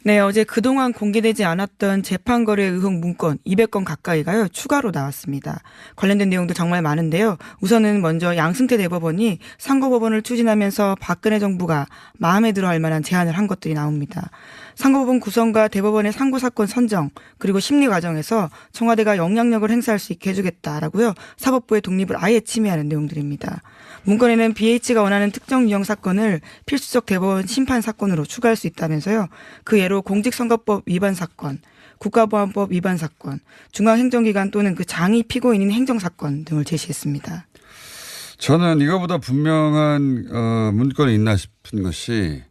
네, 어제 그동안 공개되지 않았던 재판거래 의혹 문건 200건 가까이가요, 추가로 나왔습니다. 관련된 내용도 정말 많은데요. 우선은 먼저 양승태 대법원이 상고법원을 추진하면서 박근혜 정부가 마음에 들어 할 만한 제안을 한 것들이 나옵니다. 상고법원 구성과 대법원의 상고사건 선정, 그리고 심리 과정에서 청와대가 영향력을 행사할 수 있게 해주겠다라고요, 사법부의 독립을 아예 침해하는 내용들입니다. 문건에는 BH가 원하는 특정 유형 사건을 필수적 대법원 심판 사건으로 추가할 수 있다면서요. 그 예로 공직선거법 위반 사건, 국가보안법 위반 사건, 중앙행정기관 또는 그 장이 피고인인 행정사건 등을 제시했습니다. 저는 이거보다 분명한 문건이 있나 싶은 것이,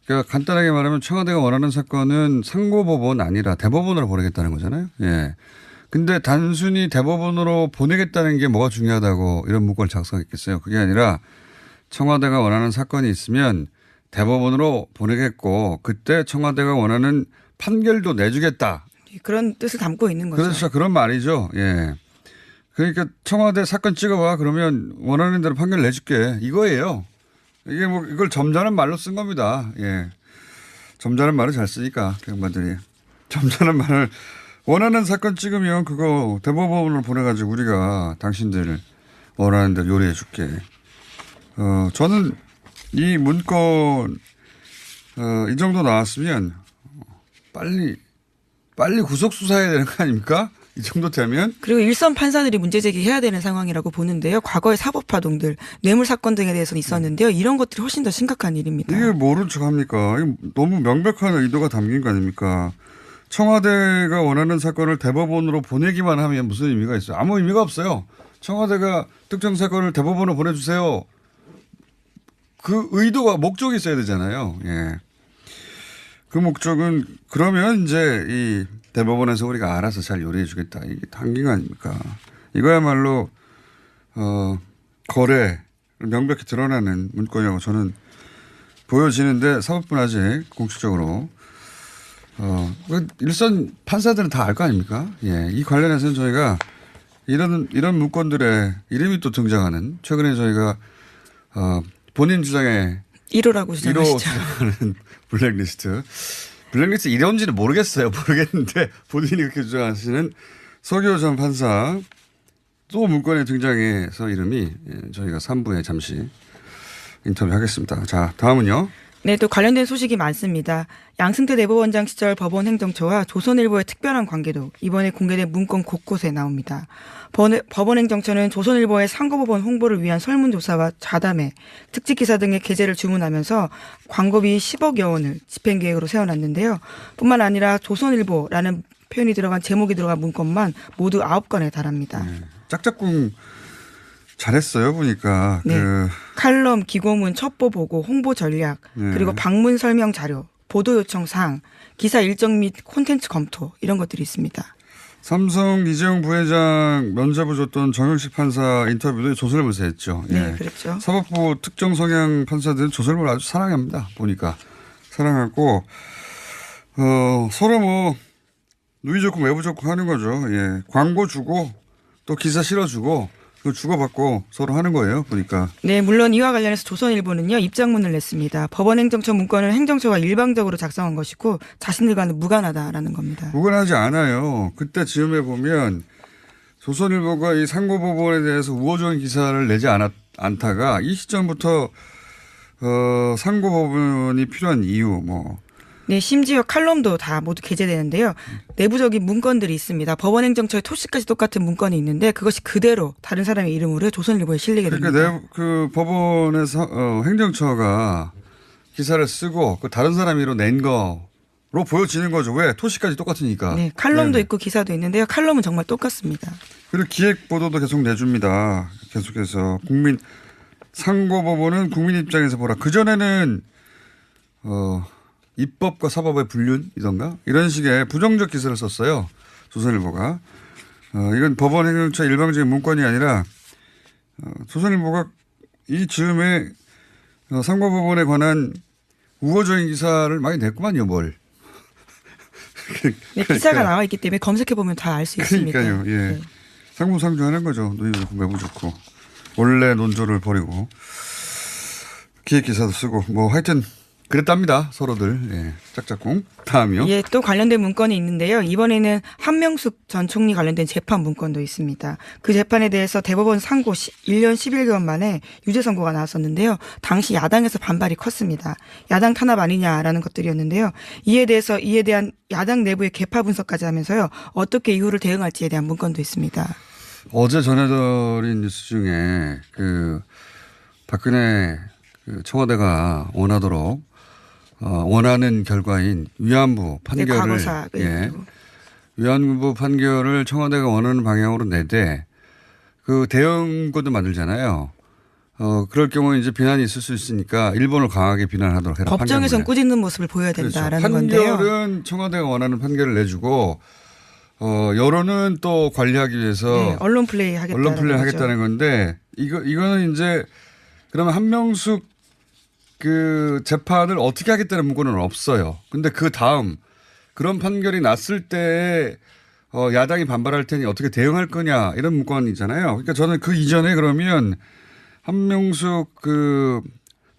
그러니까 간단하게 말하면 청와대가 원하는 사건은 상고법원 아니라 대법원으로 보내겠다는 거잖아요. 예. 근데 단순히 대법원으로 보내겠다는 게 뭐가 중요하다고 이런 문건을 작성했겠어요. 그게 아니라 청와대가 원하는 사건이 있으면 대법원으로 보내겠고 그때 청와대가 원하는 판결도 내주겠다. 그런 뜻을 담고 있는 거죠. 그렇죠. 그런 말이죠. 예. 그러니까 청와대 사건 찍어봐. 그러면 원하는 대로 판결 내줄게. 이거예요. 이게 뭐 이걸 점잖은 말로 쓴 겁니다. 예. 점잖은 말을 잘 쓰니까 양반들이. 점잖은 말을 원하는 사건 찍으면 그거 대법원으로 보내가지고 우리가 당신들 원하는 대로 요리해 줄게. 저는 이 문건, 이 정도 나왔으면 빨리 구속수사해야 되는 거 아닙니까? 이 정도 되면. 그리고 일선 판사들이 문제 제기해야 되는 상황이라고 보는데요. 과거의 사법파동들, 뇌물사건 등에 대해서는 있었는데요. 이런 것들이 훨씬 더 심각한 일입니다. 이게 모른 척 합니까? 너무 명백한 의도가 담긴 거 아닙니까? 청와대가 원하는 사건을 대법원으로 보내기만 하면 무슨 의미가 있어요? 아무 의미가 없어요. 청와대가 특정 사건을 대법원으로 보내주세요. 그 의도가 목적이 있어야 되잖아요. 예. 그 목적은 그러면 이제 이 대법원에서 우리가 알아서 잘 요리해 주겠다. 이게 당긴 거 아닙니까? 이거야말로 거래를 명백히 드러나는 문건이라고 저는 보여지는데 사법부는 아직 공식적으로 일선 판사들은 다 알 거 아닙니까? 예. 이 관련해서는 저희가 이런 문건들의 이름이 또 등장하는, 최근에 저희가 본인 주장에 1호라고 주장하시죠. 1호 주장하는 블랙리스트 1호인지는 모르겠는데 본인이 그렇게 주장하시는 서기호 전 판사 또 문건에 등장해서 이름이, 저희가 3부에 잠시 인터뷰하겠습니다. 자, 다음은요. 네, 또 관련된 소식이 많습니다. 양승태 대법원장 시절 법원 행정처와 조선일보의 특별한 관계도 이번에 공개된 문건 곳곳에 나옵니다. 법원 행정처는 조선일보의 상고법원 홍보를 위한 설문조사와 자담회, 특집기사 등의 게재를 주문하면서 광고비 10억여 원을 집행계획으로 세워놨는데요. 뿐만 아니라 조선일보라는 표현이 들어간, 제목이 들어간 문건만 모두 9건에 달합니다. 짝짝꿍 잘했어요, 보니까. 네. 칼럼, 기고문, 첩보 보고, 홍보 전략, 그리고 방문 설명 자료, 보도 요청 사항, 기사 일정 및 콘텐츠 검토, 이런 것들이 있습니다. 삼성 이재용 부회장 면접을 줬던 정영식 판사 인터뷰도 조선일보에서 했죠. 네, 그렇죠. 사법부 특정 성향 판사들은 조선일보를 아주 사랑합니다. 보니까 사랑하고 서로 뭐 누이 좋고 외부 좋고 하는 거죠. 예. 광고 주고 또 기사 실어주고 그 주고받고 서로 하는 거예요, 보니까. 네, 물론 이와 관련해서 조선일보는요, 입장문을 냈습니다. 법원 행정처 문건은 행정처가 일방적으로 작성한 것이고 자신들과는 무관하다라는 겁니다. 무관하지 않아요. 그때 즈음에 보면 조선일보가 이 상고법원에 대해서 우호적인 기사를 내지 않다가 이 시점부터 상고법원이 필요한 이유 네, 심지어 칼럼도 다 모두 게재되는데요. 내부적인 문건들이 있습니다. 법원 행정처의 토시까지 똑같은 문건이 있는데 그것이 그대로 다른 사람의 이름으로 조선일보에 실리게 됩니다. 그러니까 그 법원에서 행정처가 기사를 쓰고 그 다른 사람이 낸 거로 보여지는 거죠. 왜? 토시까지 똑같으니까. 네, 칼럼도 있고 기사도 있는데요. 칼럼은 정말 똑같습니다. 그리고 기획 보도도 계속 내줍니다. 계속해서 상고법원은 국민 입장에서 보라. 그전에는 입법과 사법의 불륜이던가 이런 식의 부정적 기사를 썼어요. 조선일보가. 이건 법원 행정처 일방적인 문건이 아니라 조선일보가 이 즈음에 상고법원에 관한 우호적인 기사를 많이 냈구만요. 뭘. 네, 기사가 나와 있기 때문에 검색해보면 다 알 수 있습니다. 그러니까요. 예. 네. 상부상조하는 거죠. 누이 좋고 매부 좋고. 원래 논조를 버리고 기획 기사도 쓰고 하여튼 그랬답니다. 서로들. 예. 짝짝꿍. 다음이요. 예, 또 관련된 문건이 있는데요. 이번에는 한명숙 전 총리 관련된 재판 문건도 있습니다. 그 재판에 대해서 대법원 상고 1년 11개월 만에 유죄 선고가 나왔었는데요. 당시 야당에서 반발이 컸습니다. 야당 탄압 아니냐라는 것들이었는데요. 이에 대한 야당 내부의 개파 분석까지 하면서요. 어떻게 이후를 대응할지에 대한 문건도 있습니다. 어제 전해드린 뉴스 중에 그 박근혜 그 청와대가 원하는 결과인 위안부 판결을 과거사. 예. 위안부 판결을 청와대가 원하는 방향으로 내되 그 대응권도 만들잖아요. 그럴 경우에 이제 비난이 있을 수 있으니까 일본을 강하게 비난하도록 해라. 법정에선 꾸짖는 모습을 보여야 된다라는 건데요. 판결은 청와대가 원하는 판결을 내주고 여론은 또 관리하기 위해서 네, 언론 플레이 하겠다는 건데 이거는 이제 그러면 한명숙 그 재판을 어떻게 하겠다는 문구는 없어요. 근데 그 다음 그런 판결이 났을 때 야당이 반발할 테니 어떻게 대응할 거냐 이런 문건이잖아요. 그러니까 저는 그 이전에 그러면 한명숙 그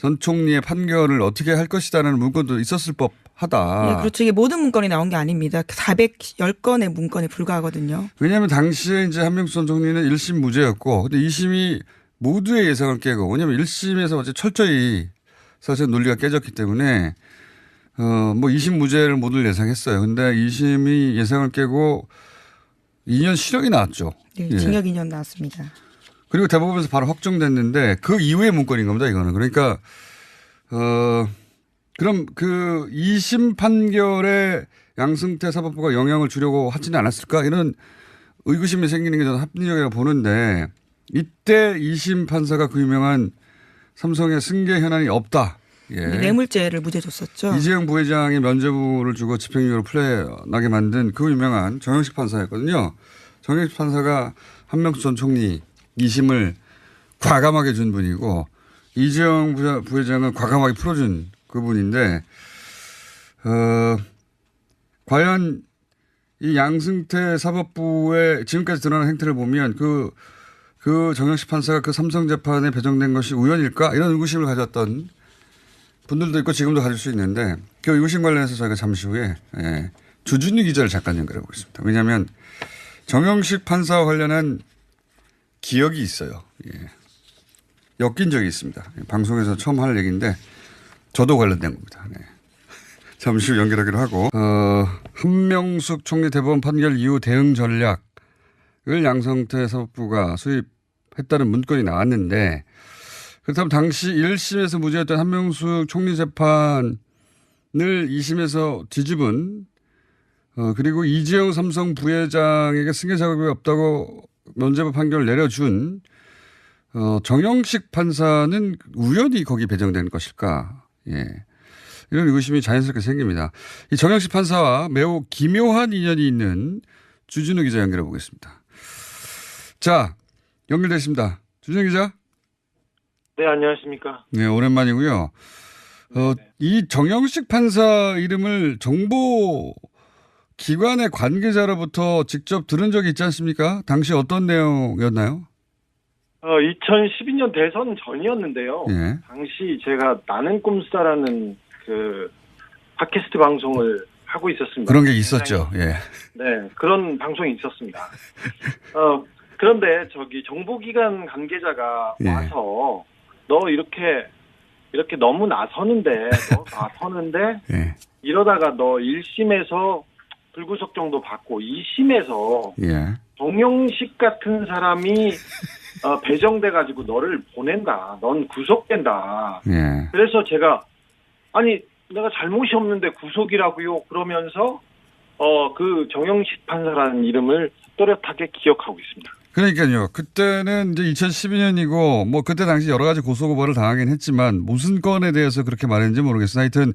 전 총리의 판결을 어떻게 할 것이다라는 문건도 있었을 법하다. 네, 그렇죠. 이게 모든 문건이 나온 게 아닙니다. 410건의 문건에 불과하거든요. 왜냐하면 당시에 이제 한명숙 전 총리는 1심 무죄였고 근데 2심이 모두의 예상을 깨고 왜냐하면 1심에서 어제 철저히 사실 논리가 깨졌기 때문에 뭐 2심 무죄를 모두 예상했어요. 근데 2심이 예상을 깨고 2년 실형이 나왔죠. 네, 예. 징역 2년 나왔습니다. 그리고 대법원에서 바로 확정됐는데 그 이후의 문건인 겁니다. 이거는. 그러니까 그럼 그 2심 판결에 양승태 사법부가 영향을 주려고 하지는 않았을까 이런 의구심이 생기는 게 저는 합리적이라고 보는데 이때 2심 판사가 그 유명한 삼성의 승계 현안이 없다. 예. 뇌물죄를 무죄 줬었죠. 이재용 부회장의 면죄부를 주고 집행유예로 풀려나게 만든 그 유명한 정영식 판사였거든요. 정영식 판사가 한명숙 전 총리 2심을 과감하게 준 분이고 이재용 부회장은 과감하게 풀어준 그분인데 과연 이 양승태 사법부의 지금까지 드러난 행태를 보면 그 정영식 판사가 그 삼성 재판에 배정된 것이 우연일까 이런 의구심을 가졌던 분들도 있고 지금도 가질 수 있는데 그 의구심 관련해서 저희가 잠시 후에 주준희 기자를 잠깐 연결해 보겠습니다. 왜냐하면 정영식 판사와 관련한 기억이 있어요. 예. 엮인 적이 있습니다. 방송에서 처음 할 얘기인데 저도 관련된 겁니다. 네. 잠시 후 연결하기로 하고 한명숙 총리 대법원 판결 이후 대응 전략을 양승태 사법부가 수립했다는 문건이 나왔는데 그렇다면 당시 1심에서 무죄였던 한명숙 총리 재판을 2심에서 뒤집은 그리고 이재용 삼성 부회장에게 승계 자격이 없다고 면죄부 판결을 내려준 정영식 판사는 우연히 거기 배정된 것일까? 예. 이런 의구심이 자연스럽게 생깁니다. 이 정영식 판사와 매우 기묘한 인연이 있는 주진우 기자 연결해 보겠습니다. 자, 연결됐습니다. 주진우 기자. 네, 안녕하십니까. 네, 오랜만이고요. 이 정영식 판사 이름을 정보 기관의 관계자로부터 직접 들은 적이 있지 않습니까? 당시 어떤 내용이었나요? 2012년 대선 전이었는데요. 예. 당시 제가 나는 꼼수다라는 그 팟캐스트 방송을 하고 있었습니다. 그런 게 있었죠. 예. 네, 그런 방송이 있었습니다. 그런데 정보기관 관계자가 예. 와서 너 이렇게 너무 나서는데 예. 이러다가 너 1심에서 불구속 정도 받고 2심에서 예. 정영식 같은 사람이 배정돼가지고 너를 보낸다. 넌 구속된다. 예. 그래서 제가 아니 내가 잘못이 없는데 구속이라고요. 그러면서 그 정영식 판사라는 이름을 또렷하게 기억하고 있습니다. 그러니까요. 그때는 이제 2012년이고 뭐 그때 당시 여러 가지 고소고발을 당하긴 했지만 무슨 건에 대해서 그렇게 말했는지 모르겠어요. 하여튼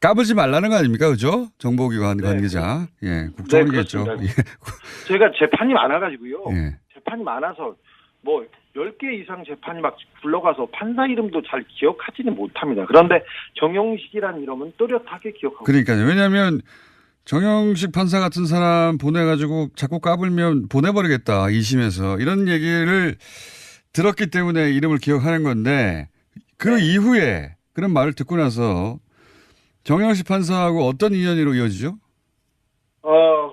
까불지 말라는 거 아닙니까? 그죠? 정보기관 네. 관계자. 예. 국정원이겠죠. 네, 예. 제가 재판이 많아가지고요. 예. 재판이 많아서 뭐 10개 이상 재판이 막 굴러가서 판사 이름도 잘 기억하지는 못합니다. 그런데 정영식이라는 이름은 또렷하게 기억하고 그러니까요. 왜냐하면 정영식 판사 같은 사람 보내가지고 자꾸 까불면 보내버리겠다. 2심에서. 이런 얘기를 들었기 때문에 이름을 기억하는 건데 그 이후에 그런 말을 듣고 나서 정영식 판사하고 어떤 인연으로 이어지죠?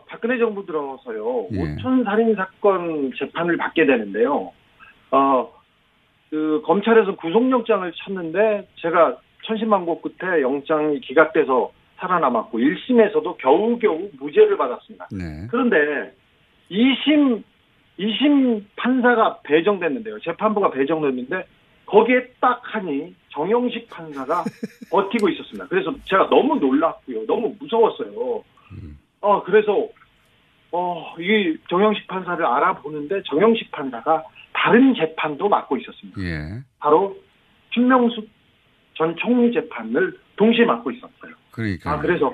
박근혜 정부 들어서요. 예. 오촌 살인 사건 재판을 받게 되는데요. 그 검찰에서 구속영장을 쳤는데 제가 천신만고 끝에 영장이 기각돼서 살아남았고 1심에서도 겨우겨우 무죄를 받았습니다. 네. 그런데 2심 판사가 배정됐는데요. 재판부가 배정됐는데 거기에 딱 하니 정영식 판사가 버티고 있었습니다. 그래서 제가 너무 놀랐고요. 너무 무서웠어요. 그래서 이 정영식 판사를 알아보는데 정영식 판사가 다른 재판도 맡고 있었습니다. 예. 바로 한명숙 전 총리 재판을 동시에 맡고 있었어요. 그러니까. 그래서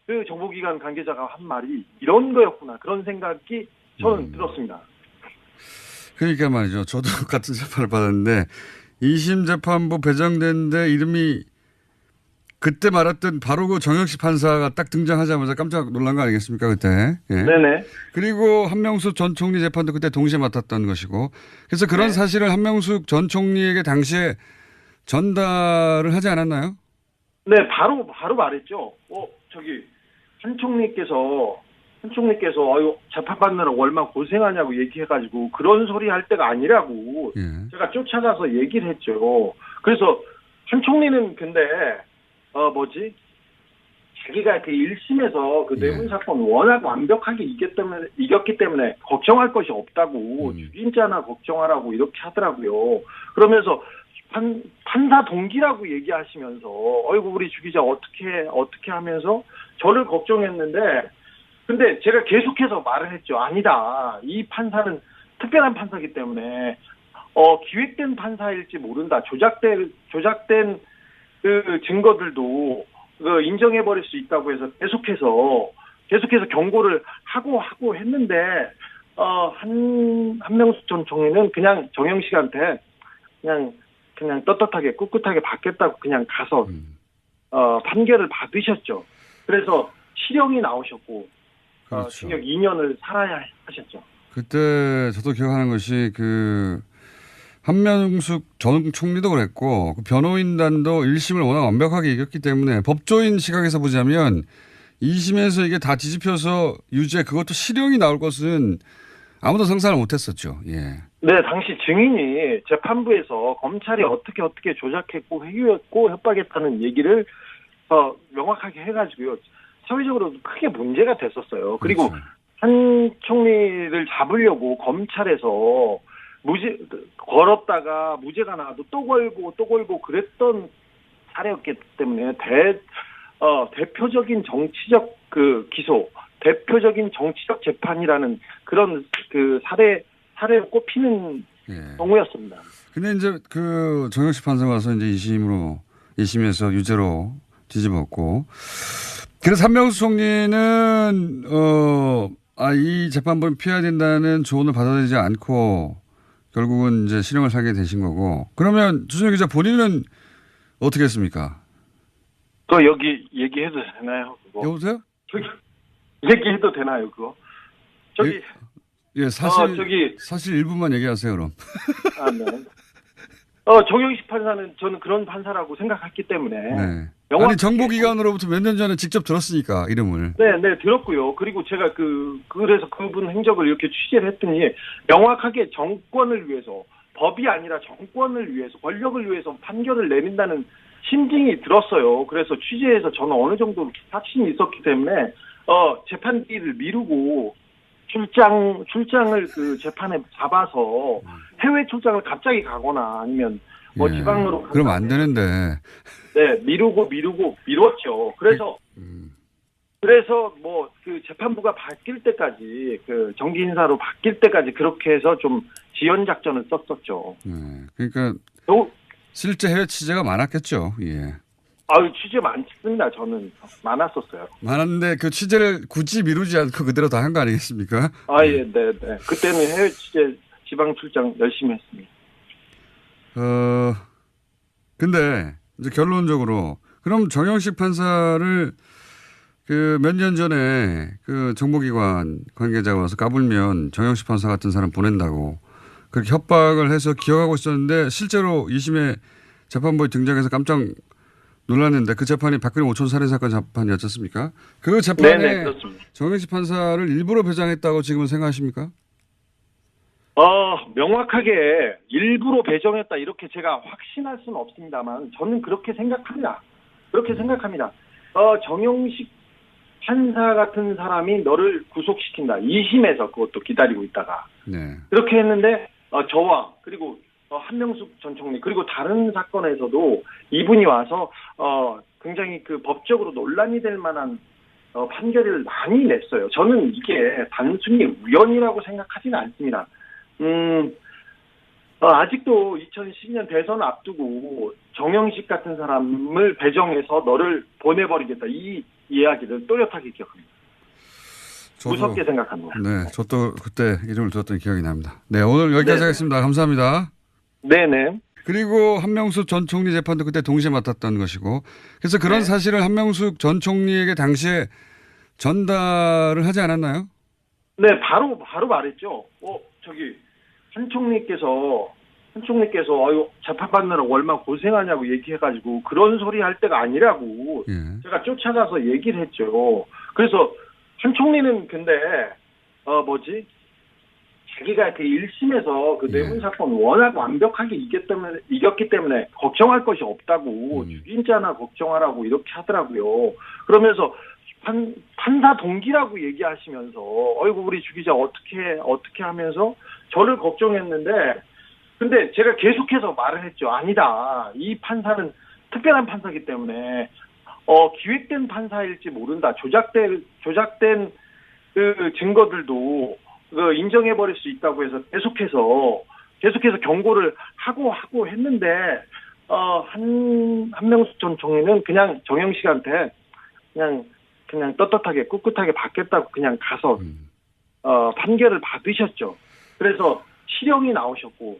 그 정보기관 관계자가 한 말이 이런 거였구나 그런 생각이 저는 들었습니다. 그러니까 말이죠. 저도 같은 재판을 받았는데 2심 재판부 배정됐는데 이름이 그때 말했던 바로 그 정영식 판사가 딱 등장하자마자 깜짝 놀란 거 아니겠습니까 그때. 예. 네네. 그리고 한명숙 전 총리 재판도 그때 동시에 맡았던 것이고 그래서 그런 사실을 한명숙 전 총리에게 당시에 전달을 하지 않았나요? 네, 바로 말했죠. 한 총리께서 재판받느라고 얼마나 고생하냐고 얘기해가지고 그런 소리 할 때가 아니라고 예. 제가 쫓아가서 얘기를 했죠. 그래서 한 총리는 근데 자기가 그 1심에서 그 뇌물 사건 워낙 완벽하게 이겼기 때문에 걱정할 것이 없다고 죽인 자나 걱정하라고 이렇게 하더라고요. 그러면서 판사 동기라고 얘기하시면서 우리 주기자 어떻게 하면서 저를 걱정했는데 근데 제가 계속해서 말을 했죠. 아니다. 이 판사는 특별한 판사이기 때문에 기획된 판사일지 모른다. 조작된 그 증거들도 인정해버릴 수 있다고 해서 계속해서 경고를 하고 했는데 한명숙 전 총리는 그냥 정영식한테 그냥 떳떳하게 꿋꿋하게 받겠다고 그냥 가서 판결을 받으셨죠. 그래서 실형이 나오셨고 그렇죠. 징역 2년을 살아야 하셨죠. 그때 저도 기억하는 것이 그 한명숙 전 총리도 그랬고 그 변호인단도 1심을 워낙 완벽하게 이겼기 때문에 법조인 시각에서 보자면 2심에서 이게 다 뒤집혀서 유죄 그것도 실형이 나올 것은 아무도 상상을 못했었죠. 예. 네, 당시 증인이 재판부에서 검찰이 어떻게 조작했고 회유했고 협박했다는 얘기를 명확하게 해가지고요. 사회적으로 크게 문제가 됐었어요. 그리고 그렇죠. 한 총리를 잡으려고 검찰에서 걸었다가 무죄가 나와도 또 걸고 그랬던 사례였기 때문에 대표적인 정치적 기소, 대표적인 정치적 재판이라는 그런 사례로 꼽히는 경우였습니다. 근데 이제 그 정영식 판사가 와서 이제 2심에서 유죄로 뒤집었고 그래서 한명숙 총리는 이 재판부를 피해야 된다는 조언을 받아들이지 않고 결국은 이제 실형을 살게 되신 거고 그러면 주진우 기자 본인은 어떻게 했습니까? 여기 얘기해도 되나요? 그거? 여보세요? 얘기해도 되나요? 그거? 사실 1분만 얘기하세요 그럼. 네. 정영식 판사는 저는 그런 판사라고 생각했기 때문에. 네. 아니 정보기관으로부터 몇 년 전에 직접 들었으니까 이름을. 네, 들었고요. 그리고 제가 그래서 그분 행적을 이렇게 취재를 했더니 명확하게 정권을 위해서 법이 아니라 정권을 위해서 권력을 위해서 판결을 내린다는 심증이 들었어요. 그래서 취재해서 저는 어느 정도 확신이 있었기 때문에 재판기를 미루고 출장을 그 재판에 잡아서 해외 출장을 갑자기 가거나 아니면 지방으로 그럼 안 되는데. 네, 미뤘죠. 그래서 그 재판부가 바뀔 때까지 그 정기 인사로 바뀔 때까지 그렇게 해서 좀 지연 작전을 썼었죠. 그러니까 실제 해외 취재가 많았겠죠. 예. 취재 많습니다. 저는 많았었어요. 많았는데 그 취재를 굳이 미루지 않고 그대로 다 한 거 아니겠습니까? 네. 그때는 해외 취재 지방 출장 열심히 했습니다. 근데 이제 결론적으로 그럼 정영식 판사를 그 몇 년 전에 그 정보기관 관계자가 와서 까불면 정영식 판사 같은 사람 보낸다고 그렇게 협박을 해서 기억하고 있었는데 실제로 2심에 재판부에 등장해서 깜짝 놀랐는데 그 재판이 박근혜 오촌 살인 사건 재판이었지 않습니까? 그 재판에 네네, 그렇습니다. 정영식 판사를 일부러 배정했다고 지금은 생각하십니까? 명확하게 일부러 배정했다 이렇게 제가 확신할 수는 없습니다만 저는 그렇게 생각합니다. 정영식 판사 같은 사람이 너를 구속시킨다. 2심에서 그것도 기다리고 있다가 네. 그렇게 했는데 저와 그리고 한명숙 전 총리 그리고 다른 사건에서도 이분이 와서 굉장히 그 법적으로 논란이 될 만한 판결을 많이 냈어요. 저는 이게 단순히 우연이라고 생각하지는 않습니다. 아직도 2012년 대선 앞두고 정영식 같은 사람을 배정해서 너를 보내버리겠다. 이 이야기를 또렷하게 기억합니다. 무섭게 생각합니다. 네, 저도 그때 이름을 들었던 기억이 납니다. 네, 오늘 여기까지 하겠습니다. 감사합니다. 네네. 그리고 한명숙 전 총리 재판도 그때 동시에 맡았던 것이고 그래서 그런 사실을 한명숙 전 총리에게 당시에 전달을 하지 않았나요? 네, 바로 말했죠. 한 총리께서 재판받느라고 얼마나 고생하냐고 얘기해가지고 그런 소리 할 때가 아니라고 제가 쫓아가서 얘기를 했죠. 그래서 한 총리는 근데 자기가 그 1심에서 그 뇌물 사건 워낙 완벽하게 이겼기 때문에 걱정할 것이 없다고 죽인 자나 걱정하라고 이렇게 하더라고요. 그러면서 판사 동기라고 얘기하시면서 우리 주기자 어떻게 하면서 저를 걱정했는데 근데 제가 계속해서 말을 했죠. 아니다. 이 판사는 특별한 판사이기 때문에 기획된 판사일지 모른다. 조작된 그 증거들도 인정해버릴 수 있다고 해서 계속해서 경고를 하고 했는데 한명숙 전 총리는 그냥 정영식한테 그냥 떳떳하게 꿋꿋하게 받겠다고 그냥 가서 판결을 받으셨죠. 그래서 실형이 나오셨고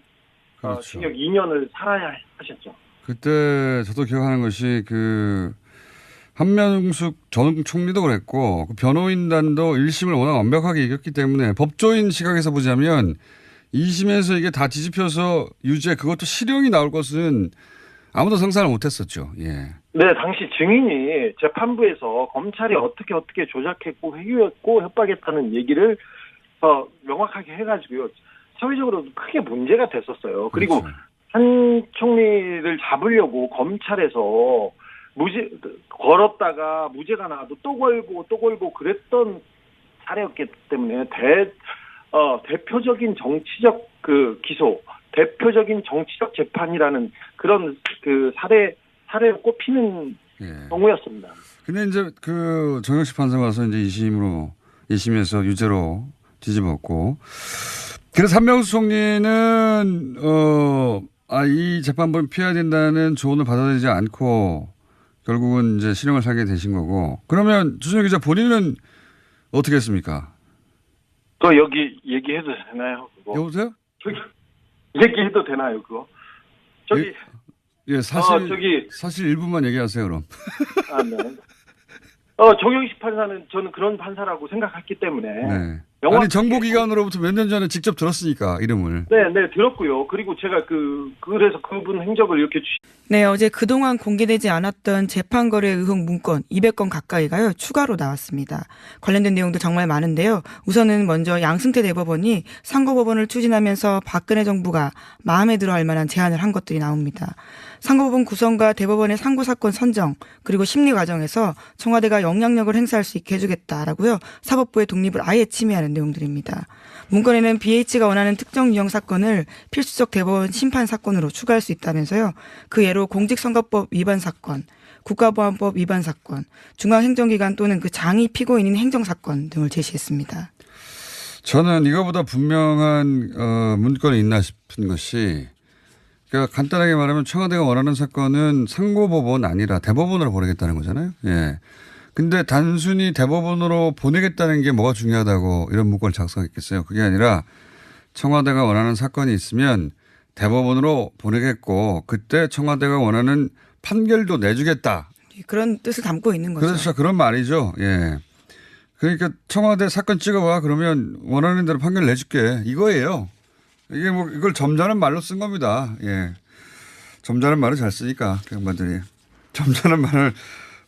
그렇죠. 징역 2년을 살아야 하셨죠. 그때 저도 기억하는 것이 그 한명숙 전 총리도 그랬고 그 변호인단도 1심을 워낙 완벽하게 이겼기 때문에 법조인 시각에서 보자면 2심에서 이게 다 뒤집혀서 유죄 그것도 실형이 나올 것은 아무도 상상을 못했었죠. 예. 네, 당시 증인이 재판부에서 검찰이 어떻게 조작했고 회유했고 협박했다는 얘기를 명확하게 해가지고요. 사회적으로 크게 문제가 됐었어요. 그리고 그렇죠. 한 총리를 잡으려고 검찰에서 걸었다가 무죄가 나와도 또 걸고 그랬던 사례였기 때문에 대표적인 정치적 기소, 대표적인 정치적 재판이라는 그런 그 사례로 꼽히는 경우였습니다. 근데 이제 그 정영식 판사가 와서 이제 2심에서 유죄로 뒤집었고 그래서 한명숙 총리는 이 재판부를 피해야 된다는 조언을 받아들이지 않고 결국은 이제 실형을 살게 되신 거고 그러면 주진우 기자 본인은 어떻게 했습니까? 여기 얘기해도 되나요? 그거? 여보세요? 얘기해도 되나요? 그거? 사실 1분만 얘기하세요 그럼. 네. 정영식 판사는 저는 그런 판사라고 생각했기 때문에. 네. 아니 정보기관으로부터 몇 년 전에 직접 들었으니까 이름을. 네, 들었고요. 그리고 제가 그래서 그분 행적을 이렇게 네, 어제 그동안 공개되지 않았던 재판 거래 의혹 문건 200건 가까이가요. 추가로 나왔습니다. 관련된 내용도 정말 많은데요. 우선은 먼저 양승태 대법원이 상고법원을 추진하면서 박근혜 정부가 마음에 들어 할 만한 제안을 한 것들이 나옵니다. 상고법원 구성과 대법원의 상고사건 선정 그리고 심리 과정에서 청와대가 영향력을 행사할 수 있게 해주겠다라고요. 사법부의 독립을 아예 침해하는 내용들입니다. 문건에는 BH가 원하는 특정 유형 사건을 필수적 대법원 심판 사건으로 추가할 수 있다면서요. 그 예로 공직선거법 위반 사건, 국가보안법 위반 사건, 중앙행정기관 또는 그 장이 피고인인 행정사건 등을 제시했습니다. 저는 이거보다 분명한 문건이 있나 싶은 것이 그러니까 간단하게 말하면 청와대가 원하는 사건은 상고법원 아니라 대법원으로 보내겠다는 거잖아요. 예. 근데 단순히 대법원으로 보내겠다는 게 뭐가 중요하다고 이런 문건을 작성했겠어요. 그게 아니라 청와대가 원하는 사건이 있으면 대법원으로 보내겠고 그때 청와대가 원하는 판결도 내주겠다. 그런 뜻을 담고 있는 거죠. 그렇죠. 그런 말이죠. 예. 그러니까 청와대 사건 찍어봐 그러면 원하는 대로 판결 내줄게. 이거예요. 이게 이걸 점잖은 말로 쓴 겁니다. 예. 점잖은 말을 잘 쓰니까 그 양반들이. 점잖은 말을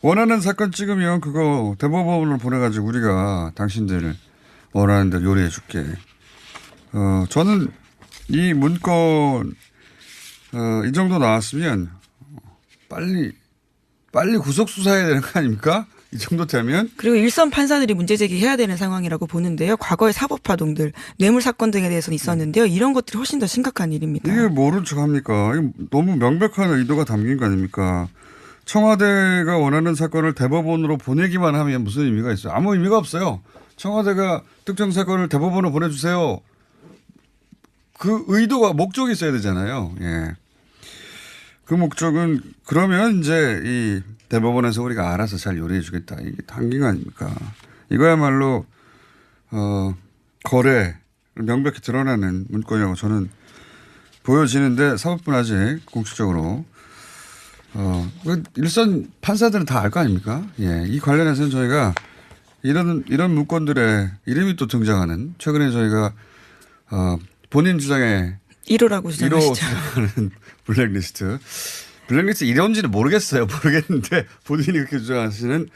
원하는 사건 찍으면 그거 대법원으로 보내가지고 우리가 당신들 원하는 대로 요리해 줄게. 저는 이 문건, 이 정도 나왔으면 빨리 구속수사해야 되는 거 아닙니까? 이 정도 되면. 그리고 일선 판사들이 문제 제기해야 되는 상황이라고 보는데요. 과거의 사법파동들, 뇌물 사건 등에 대해서는 있었는데요. 이런 것들이 훨씬 더 심각한 일입니다. 이게 모른 척 합니까? 이게 너무 명백한 의도가 담긴 거 아닙니까? 청와대가 원하는 사건을 대법원으로 보내기만 하면 무슨 의미가 있어요? 아무 의미가 없어요. 청와대가 특정 사건을 대법원으로 보내주세요. 그 의도가, 목적이 있어야 되잖아요. 예. 그 목적은 그러면 이제 이 대법원에서 우리가 알아서 잘 요리해 주겠다. 이게 당긴 거 아닙니까? 이거야말로 거래를 명백히 드러나는 문건이라고 저는 보여지는데 사법부는 아직 공식적으로 일선 판사들은 다 알 거 아닙니까? 예. 이 관련해서는 저희가 이런 문건들의 이름이 또 등장하는 최근에 저희가 본인 주장에 1호라고 주장하시죠. 1호 주장하는 블랙리스트. 블랙리스트 이런지는 모르겠는데 본인이 그렇게 주장하시는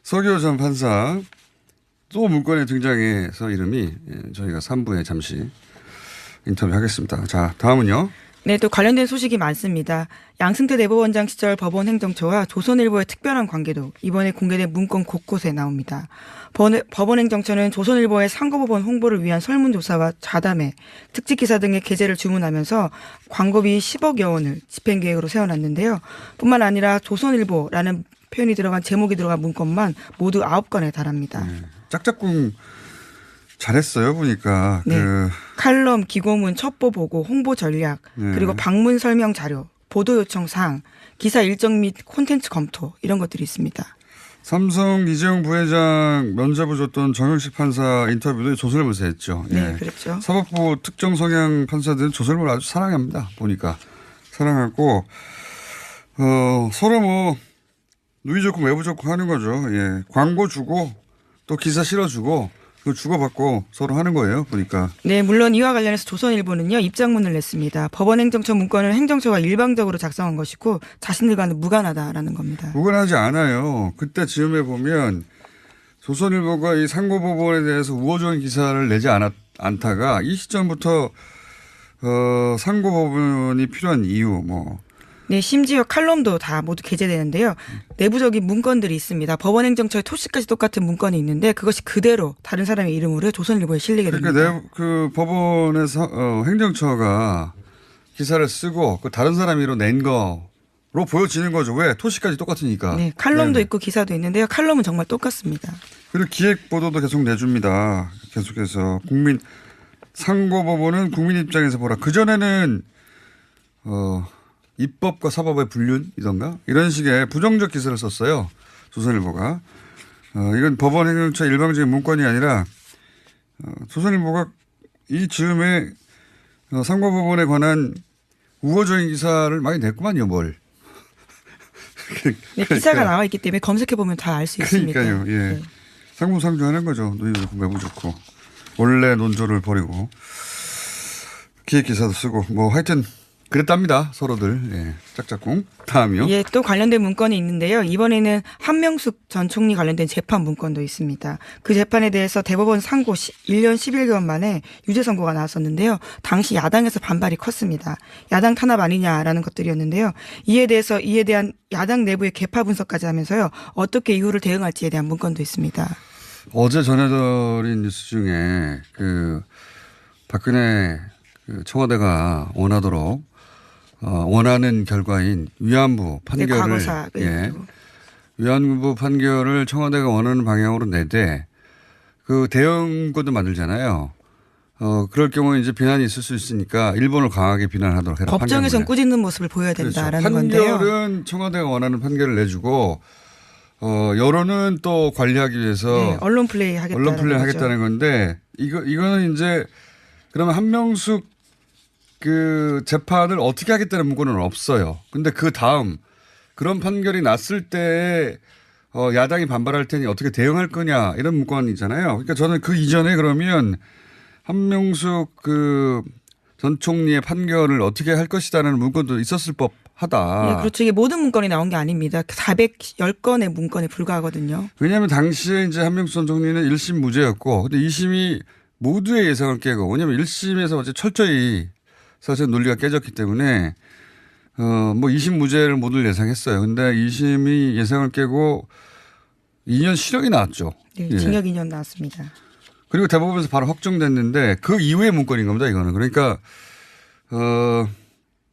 서기호 전 판사 또 문건에 등장해서 이름이 저희가 3부에 잠시 인터뷰하겠습니다. 자, 다음은요. 네, 또 관련된 소식이 많습니다. 양승태 대법원장 시절 법원 행정처와 조선일보의 특별한 관계도 이번에 공개된 문건 곳곳에 나옵니다. 법원 행정처는 조선일보의 상고법원 홍보를 위한 설문조사와 자담회, 특집기사 등의 게재를 주문하면서 광고비 10억여 원을 집행계획으로 세워놨는데요. 뿐만 아니라 조선일보라는 표현이 들어간 제목이 들어간 문건만 모두 9건에 달합니다. 짝짝꿍 잘했어요, 보니까. 네. 칼럼, 기고문, 첩보 보고, 홍보 전략, 그리고 방문 설명 자료, 보도 요청 사항, 기사 일정 및 콘텐츠 검토 이런 것들이 있습니다. 삼성 이재용 부회장 면접을 줬던 정영식 판사 인터뷰도 조선일보에서 했죠. 네, 예. 그렇죠. 사법부 특정 성향 판사들은 조선일보를 아주 사랑합니다. 보니까 사랑하고 서로 뭐 누이 좋고 외부 좋고 하는 거죠. 예. 광고 주고 또 기사 실어주고 그 주고받고 서로 하는 거예요. 보니까. 네, 물론 이와 관련해서 조선일보는요 입장문을 냈습니다. 법원 행정처 문건을 행정처가 일방적으로 작성한 것이고 자신들과는 무관하다라는 겁니다. 무관하지 않아요. 그때 즈음에 보면 조선일보가 이 상고법원에 대해서 우호적인 기사를 내지 않다가 이 시점부터 상고법원이 필요한 이유 뭐. 네, 심지어 칼럼도 다 모두 게재되는데요. 내부적인 문건들이 있습니다. 법원 행정처의 토시까지 똑같은 문건이 있는데 그것이 그대로 다른 사람의 이름으로 조선일보에 실리게 됩니다. 그러니까 그 법원에서 행정처가 기사를 쓰고 그 다른 사람 이로 낸 거로 보여지는 거죠. 왜? 토시까지 똑같으니까. 네, 칼럼도 네네. 있고 기사도 있는데요. 칼럼은 정말 똑같습니다. 그리고 기획 보도도 계속 내줍니다. 계속해서 상고법원은 국민 입장에서 보라. 그 전에는 입법과 사법의 불륜이던가 이런 식의 부정적 기사를 썼어요. 조선일보가. 이건 법원 행정처 일방적인 문건이 아니라 조선일보가 이 즈음에 상고법원에 관한 우호적인 기사를 많이 냈구만요. 뭘. 네, 기사가 나와 있기 때문에 검색해보면 다 알 수 있습니다. 그러니까요. 예. 네. 상부상조하는 거죠. 누이 좋고 매부 좋고. 원래 논조를 버리고 기획 기사도 쓰고 뭐 하여튼 그랬답니다. 서로들. 예. 짝짝꿍. 다음이요. 예, 또 관련된 문건이 있는데요. 이번에는 한명숙 전 총리 관련된 재판 문건도 있습니다. 그 재판에 대해서 대법원 상고 1년 11개월 만에 유죄 선고가 나왔었는데요. 당시 야당에서 반발이 컸습니다. 야당 탄압 아니냐라는 것들이었는데요. 이에 대한 야당 내부의 개파 분석까지 하면서요. 어떻게 이후를 대응할지에 대한 문건도 있습니다. 어제 전해드린 뉴스 중에 박근혜 청와대가 원하도록 원하는 결과인 위안부 판결을 네, 과거사. 위안부 판결을 청와대가 원하는 방향으로 내되 그 대응권도 만들잖아요. 그럴 경우에 이제 비난이 있을 수 있으니까 일본을 강하게 비난하도록 해라. 법정에선 꾸짖는 모습을 보여야 된다라는 건데요. 판결은 청와대가 원하는 판결을 내주고 여론은 또 관리하기 위해서 네, 언론 플레이 하겠다는 건데 이거는 이제 그러면 한명숙 그 재판을 어떻게 하겠다는 문구는 없어요. 근데 그 다음 그런 판결이 났을 때 야당이 반발할 테니 어떻게 대응할 거냐 이런 문건이잖아요. 그러니까 저는 그 이전에 그러면 한명숙 전 총리의 판결을 어떻게 할 것이다라는 문건도 있었을 하다. 예, 그렇죠. 이게 모든 문건이 나온 게 아닙니다. 410건의 문건에 불과하거든요. 왜냐하면 당시에 이제 한명수 전 총리는 1심 무죄였고, 근데 2심이 모두의 예상을 깨고, 왜냐하면 1심에서 어제 철저히 사실 논리가 깨졌기 때문에, 뭐 2심 무죄를 모두 예상했어요. 근데 2심이 예상을 깨고 2년 실형이 나왔죠. 네, 예. 징역 2년 나왔습니다. 그리고 대법원에서 바로 확정됐는데 그 이후의 문건인 겁니다. 이거는. 그러니까,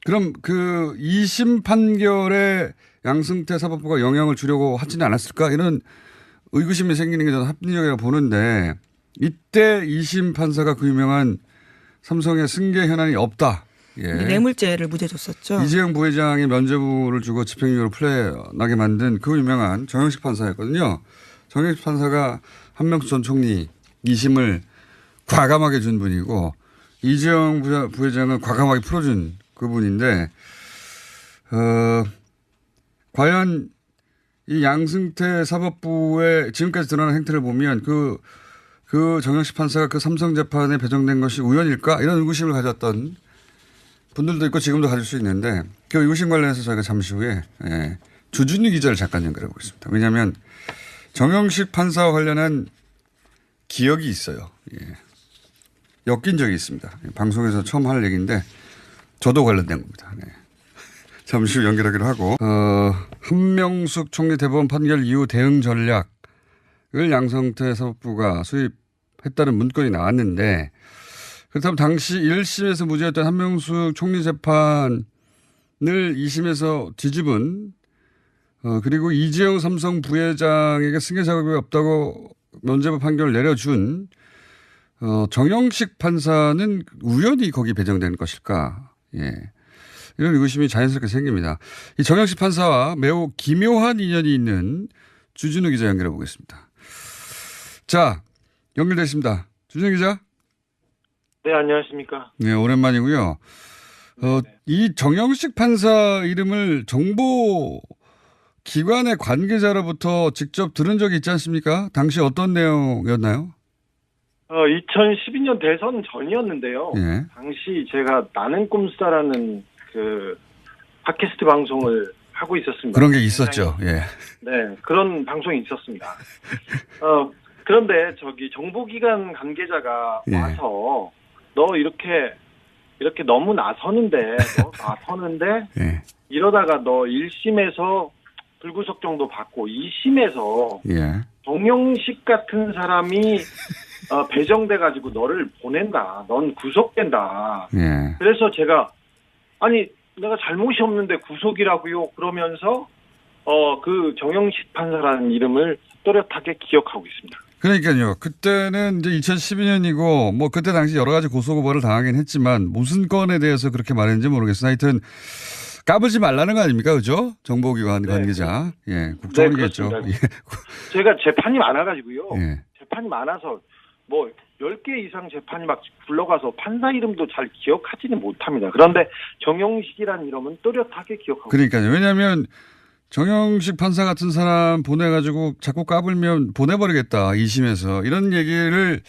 그럼 그 2심 판결에 양승태 사법부가 영향을 주려고 하지는 않았을까? 이런 의구심이 생기는 게 저는 합리적이라고 보는데 이때 2심 판사가 그 유명한 삼성의 승계 현안이 없다. 예. 뇌물죄를 무죄 줬었죠. 이재용 부회장이 면죄부를 주고 집행유예로 풀려나게 만든 그 유명한 정영식 판사였거든요. 정영식 판사가 한명수 전 총리 2심을 과감하게 준 분이고 이재용 부회장은 과감하게 풀어준 그분인데 과연 이 양승태 사법부의 지금까지 드러난 행태를 보면 그 정영식 판사가 그 삼성 재판에 배정된 것이 우연일까? 이런 의구심을 가졌던 분들도 있고 지금도 가질 수 있는데 그 의구심 관련해서 저희가 잠시 후에 주준희 기자를 잠깐 연결해 보겠습니다. 왜냐하면 정영식 판사와 관련한 기억이 있어요. 예. 엮인 적이 있습니다. 방송에서 처음 할 얘기인데 저도 관련된 겁니다. 네. 잠시 후 연결하기로 하고 한명숙 총리 대법원 판결 이후 대응 전략을 양승태 사법부가 수립했다는 문건이 나왔는데 그렇다면 당시 1심에서 무죄였던 한명숙 총리 재판을 2심에서 뒤집은 그리고 이재용 삼성 부회장에게 승계 작업이 없다고 면죄부 판결을 내려준 정영식 판사는 우연히 거기 배정된 것일까? 예. 이런 의구심이 자연스럽게 생깁니다. 이 정영식 판사와 매우 기묘한 인연이 있는 주진우 기자 연결해 보겠습니다. 자, 연결됐습니다. 주진우 기자. 네, 안녕하십니까. 네, 오랜만이고요. 이 정영식 판사 이름을 정보 기관의 관계자로부터 직접 들은 적이 있지 않습니까? 당시 어떤 내용이었나요? 2012년 대선 전이었는데요. 예. 당시 제가 나는 꿈수다라는 그 팟캐스트 방송을 하고 있었습니다. 그런 게 있었죠. 예. 네, 그런 방송이 있었습니다. 그런데 저기 정보기관 관계자가 예. 와서 너 이렇게 너무 나서는데 예. 이러다가 너 1심에서 불구속 정도 받고 2심에서 예. 정영식 같은 사람이 배정돼 가지고 너를 보낸다. 넌 구속된다. 예. 그래서 제가 아니 내가 잘못이 없는데 구속이라고요. 그러면서 그 정영식 판사라는 이름을 또렷하게 기억하고 있습니다. 그러니까요. 그때는 이제 2012년이고 뭐 그때 당시 여러 가지 고소고발을 당하긴 했지만 무슨 건에 대해서 그렇게 말했는지 모르겠어요. 하여튼 까불지 말라는 거 아닙니까? 그죠? 정보기관 관계자. 예. 국정원이겠죠. 네, 예. 제가 재판이 많아가지고요. 예. 재판이 많아서 뭐 10개 이상 재판이 막 굴러가서 판사 이름도 잘 기억하지는 못합니다. 그런데 정영식이라는 이름은 또렷하게 기억하고 그러니까요. 왜냐하면 정영식 판사 같은 사람 보내가지고 자꾸 까불면 보내버리겠다. 2심에서. 이런 얘기를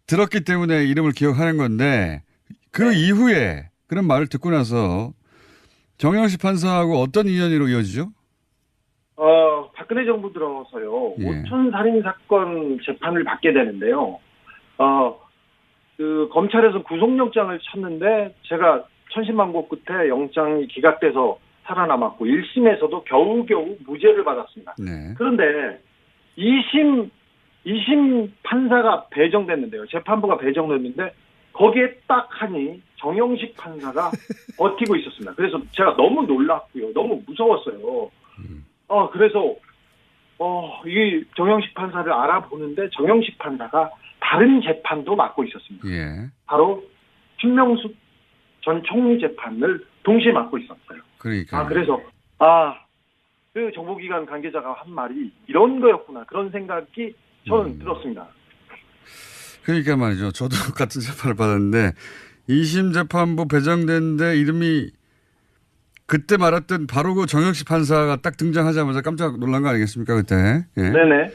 들었기 때문에 이름을 기억하는 건데 그 이후에 그런 말을 듣고 나서 정영식 판사하고 어떤 인연으로 이어지죠? 박근혜 정부 들어서요. 예. 오촌 살인 사건 재판을 받게 되는데요. 그 검찰에서 구속영장을 쳤는데 제가 천신만고 끝에 영장이 기각돼서 살아남았고 1심에서도 겨우겨우 무죄를 받았습니다. 네. 그런데 2심 판사가 배정됐는데요. 재판부가 배정됐는데 거기에 딱 하니 정영식 판사가 버티고 있었습니다. 그래서 제가 너무 놀랐고요. 너무 무서웠어요. 그래서 이 정영식 판사를 알아보는데 정영식 판사가 다른 재판도 맡고 있었습니다. 예. 바로 한명숙 전 총리 재판을 동시에 맡고 있었어요. 그러니까. 그래서 그 정보기관 관계자가 한 말이 이런 거였구나. 그런 생각이 저는 들었습니다. 그러니까 말이죠. 저도 같은 재판을 받았는데 2심 재판부 배정됐는데 이름이 그때 말했던 바로 그 정영식 판사가 딱 등장하자마자 깜짝 놀란 거 아니겠습니까? 그때. 예. 네네.